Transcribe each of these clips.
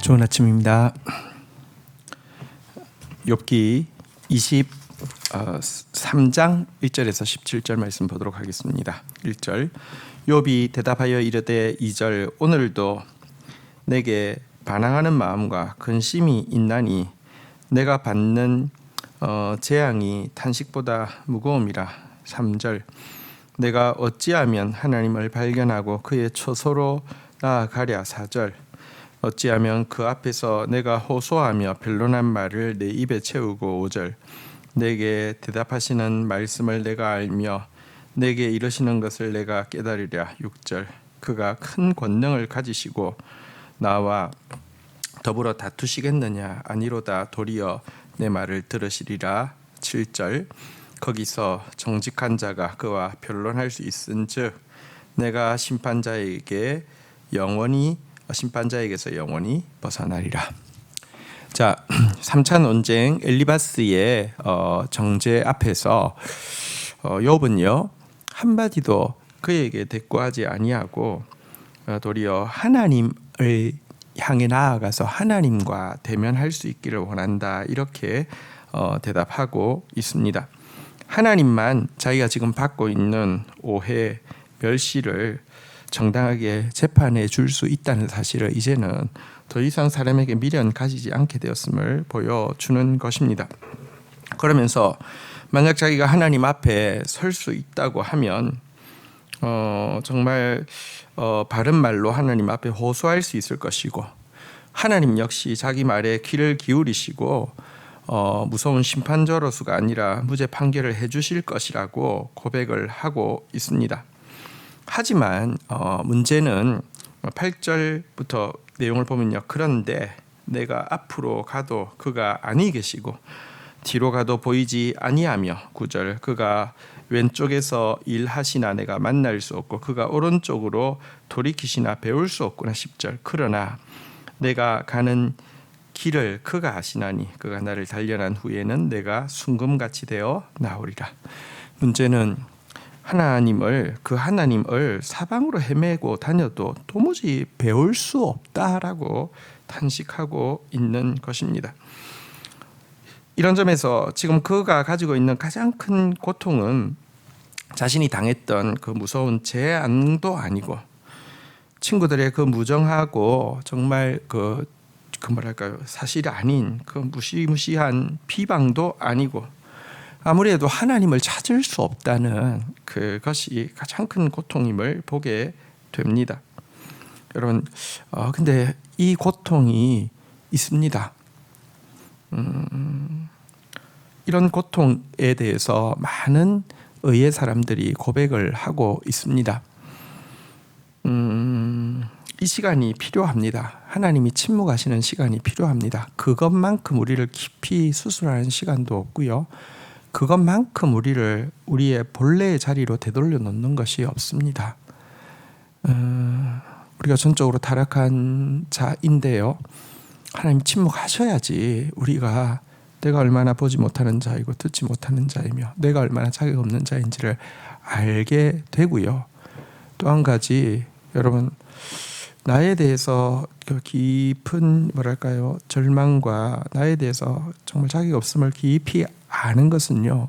좋은 아침입니다. 욥기 23장 1절에서 17절 말씀 보도록 하겠습니다. 1절 욥이 대답하여 이르되 2절 오늘도 내게 반항하는 마음과 근심이 있나니 내가 받는 재앙이 탄식보다 무거움이라. 3절 내가 어찌하면 하나님을 발견하고 그의 처소로 나아가랴. 4절 어찌하면 그 앞에서 내가 호소하며 변론한 말을 내 입에 채우고. 5절 내게 대답하시는 말씀을 내가 알며 내게 이르시는 것을 내가 깨달으랴. 6절 그가 큰 권능을 가지시고 나와 더불어 다투시겠느냐. 아니로다 도리어 내 말을 들으시리라. 7절 거기서 정직한 자가 그와 변론할 수 있은즉 내가 심판자에게서 영원히 벗어나리라. 자, 3차 논쟁 엘리바스의 정죄 앞에서 욥은요 한마디도 그에게 대꾸하지 아니하고 도리어 하나님을 향해 나아가서 하나님과 대면할 수 있기를 원한다, 이렇게 대답하고 있습니다. 하나님만 자기가 지금 받고 있는 오해, 멸시를 정당하게 재판해 줄 수 있다는 사실을 이제는 더 이상 사람에게 미련 가지지 않게 되었음을 보여주는 것입니다. 그러면서 만약 자기가 하나님 앞에 설 수 있다고 하면 정말 바른 말로 하나님 앞에 호소할 수 있을 것이고, 하나님 역시 자기 말에 귀를 기울이시고 무서운 심판저로수가 아니라 무죄 판결을 해주실 것이라고 고백을 하고 있습니다. 하지만 문제는 8절부터 내용을 보면요, 그런데 내가 앞으로 가도 그가 아니 계시고 뒤로 가도 보이지 아니하며. 9절 그가 왼쪽에서 일하시나 내가 만날 수 없고 그가 오른쪽으로 돌이키시나 배울 수 없구나. 10절 그러나 내가 가는 길을 그가 아시나니 그가 나를 단련한 후에는 내가 순금같이 되어 나오리라. 문제는 그 하나님을 사방으로 헤매고 다녀도 도무지 배울 수 없다라고 탄식하고 있는 것입니다. 이런 점에서 지금 그가 가지고 있는 가장 큰 고통은 자신이 당했던 그 무서운 재앙도 아니고 친구들의 그 무정하고 정말 그 뭐랄까요, 사실이 아닌 그 무시무시한 비방도 아니고 아무래도 하나님을 찾을 수 없다는 그것이 가장 큰 고통임을 보게 됩니다. 여러분, 근데 이 고통이 있습니다. 이런 고통에 대해서 많은 의의 사람들이 고백을 하고 있습니다. 이 시간이 필요합니다. 하나님이 침묵하시는 시간이 필요합니다. 그것만큼 우리를 깊이 수술하는 시간도 없고요, 그것만큼 우리의 본래의 자리로 되돌려 놓는 것이 없습니다. 우리가 전적으로 타락한 자인데요, 하나님 침묵하셔야지 내가 얼마나 보지 못하는 자이고 듣지 못하는 자이며 내가 얼마나 자격 없는 자인지를 알게 되고요. 또 한 가지, 여러분, 나에 대해서 깊은 절망과 나에 대해서 정말 자격 없음을 깊이 아는 것은요,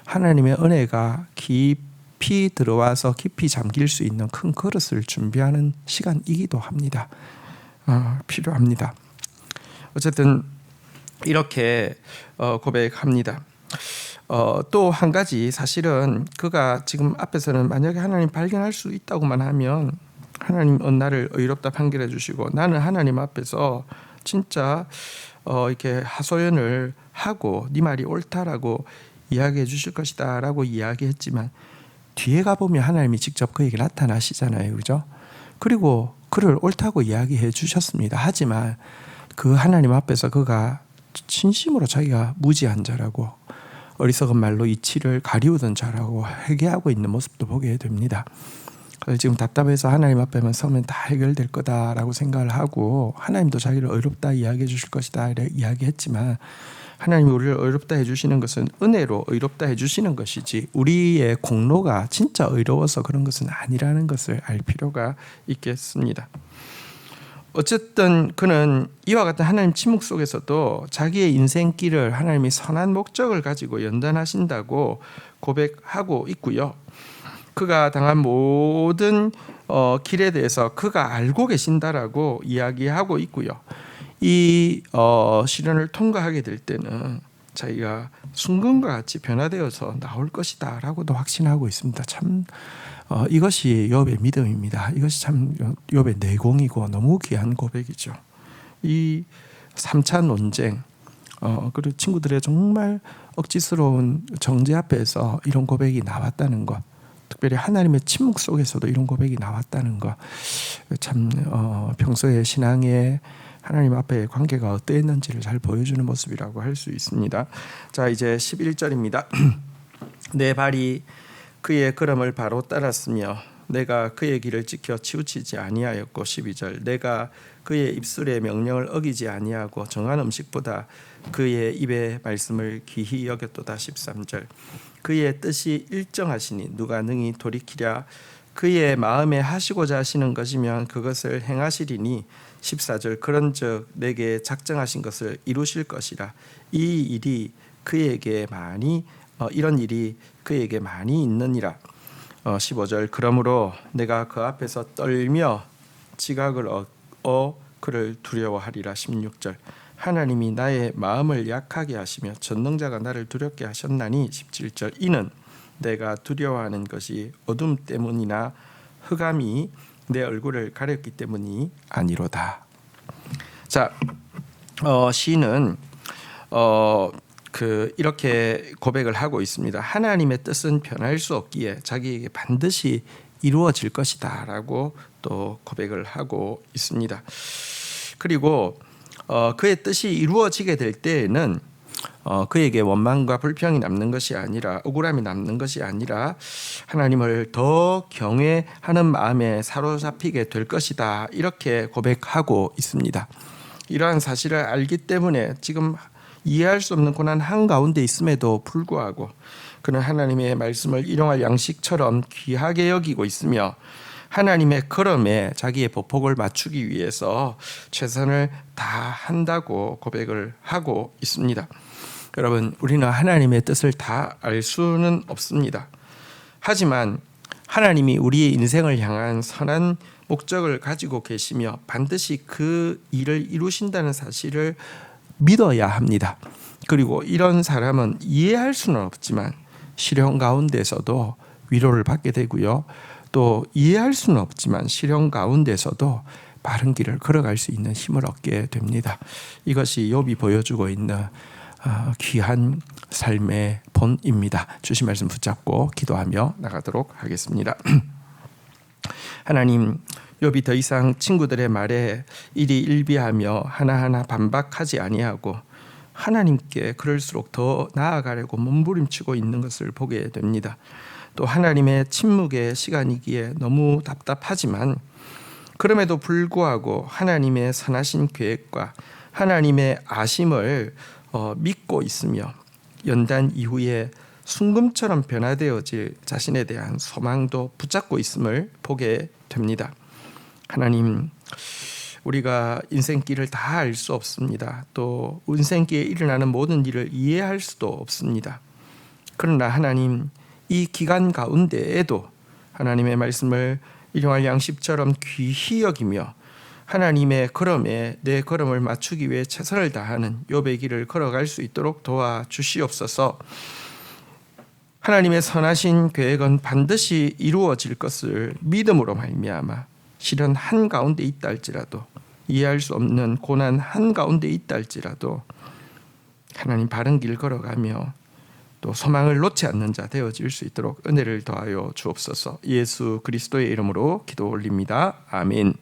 하나님의 은혜가 깊이 들어와서 깊이 잠길 수 있는 큰 그릇을 준비하는 시간이기도 합니다. 필요합니다. 어쨌든 이렇게 고백합니다. 또 한 가지 사실은 그가 지금 앞에서는 만약에 하나님 발견할 수 있다고만 하면 하나님 나를 의롭다 판결해 주시고 나는 하나님 앞에서 진짜 이렇게 하소연을 하고 네 말이 옳다라고 이야기해 주실 것이다 라고 이야기했지만, 뒤에 가보면 하나님이 직접 그에게 나타나시잖아요, 그죠? 그리고 그를 옳다고 이야기해 주셨습니다. 하지만 그 하나님 앞에서 그가 진심으로 자기가 무지한 자라고 어리석은 말로 이치를 가리우던 자라고 회개하고 있는 모습도 보게 됩니다. 지금 답답해서 하나님 앞에만 서면 다 해결될 거다라고 생각을 하고 하나님도 자기를 의롭다 이야기해 주실 것이다 이야기했지만, 하나님이 우리를 의롭다 해주시는 것은 은혜로 의롭다 해주시는 것이지 우리의 공로가 진짜 의로워서 그런 것은 아니라는 것을 알 필요가 있겠습니다. 어쨌든 그는 이와 같은 하나님 침묵 속에서도 자기의 인생길을 하나님이 선한 목적을 가지고 연단하신다고 고백하고 있고요. 그가 당한 모든 길에 대해서 그가 알고 계신다라고 이야기하고 있고요. 이 시련을 통과하게 될 때는 자기가 순금과 같이 변화되어서 나올 것이다라고도 확신하고 있습니다. 참 이것이 욥의 믿음입니다. 이것이 참 욥의 내공이고 너무 귀한 고백이죠. 이 3차 논쟁 그리고 친구들의 정말 억지스러운 정죄 앞에서 이런 고백이 나왔다는 것, 특별히 하나님의 침묵 속에서도 이런 고백이 나왔다는 것, 참 평소에 신앙의 하나님 앞에 관계가 어떠했는지를 잘 보여주는 모습이라고 할 수 있습니다. 자, 이제 11절입니다. 내 발이 그의 걸음을 바로 따랐으며 내가 그의 길을 지켜 치우치지 아니하였고 12절 내가 그의 입술의 명령을 어기지 아니하고 정한 음식보다 그의 입의 말씀을 귀히 여겼도다 13절 그의 뜻이 일정하시니 누가 능히 돌이키랴 그의 마음에 하시고자 하시는 것이면 그것을 행하시리니 14절 그런즉 내게 작정하신 것을 이루실 것이라 이 일이 그에게 많이 이런 일이 그에게 많이 있느니라 15절 그러므로 내가 그 앞에서 떨며 지각을 그를 두려워하리라 16절 하나님이 나의 마음을 약하게 하시며 전능자가 나를 두렵게 하셨나니 17절 이는 내가 두려워하는 것이 어둠 때문이나 흑암이 내 얼굴을 가렸기 때문이 아니로다. 자, 시인은 이렇게 고백을 하고 있습니다. 하나님의 뜻은 변할 수 없기에 자기에게 반드시 이루어질 것이다라고 또 고백을 하고 있습니다. 그리고 그의 뜻이 이루어지게 될 때에는 그에게 원망과 불평이 남는 것이 아니라 억울함이 남는 것이 아니라 하나님을 더 경외하는 마음에 사로잡히게 될 것이다 이렇게 고백하고 있습니다. 이러한 사실을 알기 때문에 지금 이해할 수 없는 고난 한가운데 있음에도 불구하고 그는 하나님의 말씀을 일용할 양식처럼 귀하게 여기고 있으며 하나님의 걸음에 자기의 보폭을 맞추기 위해서 최선을 다한다고 고백을 하고 있습니다. 여러분, 우리는 하나님의 뜻을 다 알 수는 없습니다. 하지만 하나님이 우리의 인생을 향한 선한 목적을 가지고 계시며 반드시 그 일을 이루신다는 사실을 믿어야 합니다. 그리고 이런 사람은 이해할 수는 없지만 시련 가운데서도 위로를 받게 되고요. 또 이해할 수는 없지만 시련 가운데서도 바른 길을 걸어갈 수 있는 힘을 얻게 됩니다. 이것이 욥이 보여주고 있는 귀한 삶의 본입니다. 주신 말씀 붙잡고 기도하며 나가도록 하겠습니다. 하나님, 욥이 더 이상 친구들의 말에 일희일비하며 하나하나 반박하지 아니하고 하나님께 그럴수록 더 나아가려고 몸부림치고 있는 것을 보게 됩니다. 또 하나님의 침묵의 시간이기에 너무 답답하지만 그럼에도 불구하고 하나님의 선하신 계획과 하나님의 아심을 믿고 있으며 연단 이후에 순금처럼 변화되어질 자신에 대한 소망도 붙잡고 있음을 보게 됩니다. 하나님, 우리가 인생길을 다 알 수 없습니다. 또 인생길에 일어나는 모든 일을 이해할 수도 없습니다. 그러나 하나님, 이 기간 가운데에도 하나님의 말씀을 일용할 양식처럼 귀히 여기며 하나님의 걸음에 내 걸음을 맞추기 위해 최선을 다하는 욥의 길을 걸어갈 수 있도록 도와주시옵소서. 하나님의 선하신 계획은 반드시 이루어질 것을 믿음으로 말미암아 시련 한가운데 있다 할지라도 이해할 수 없는 고난 한가운데 있다 할지라도 하나님 바른 길 걸어가며 또 소망을 놓지 않는 자 되어질 수 있도록 은혜를 더하여 주옵소서. 예수 그리스도의 이름으로 기도 올립니다. 아멘.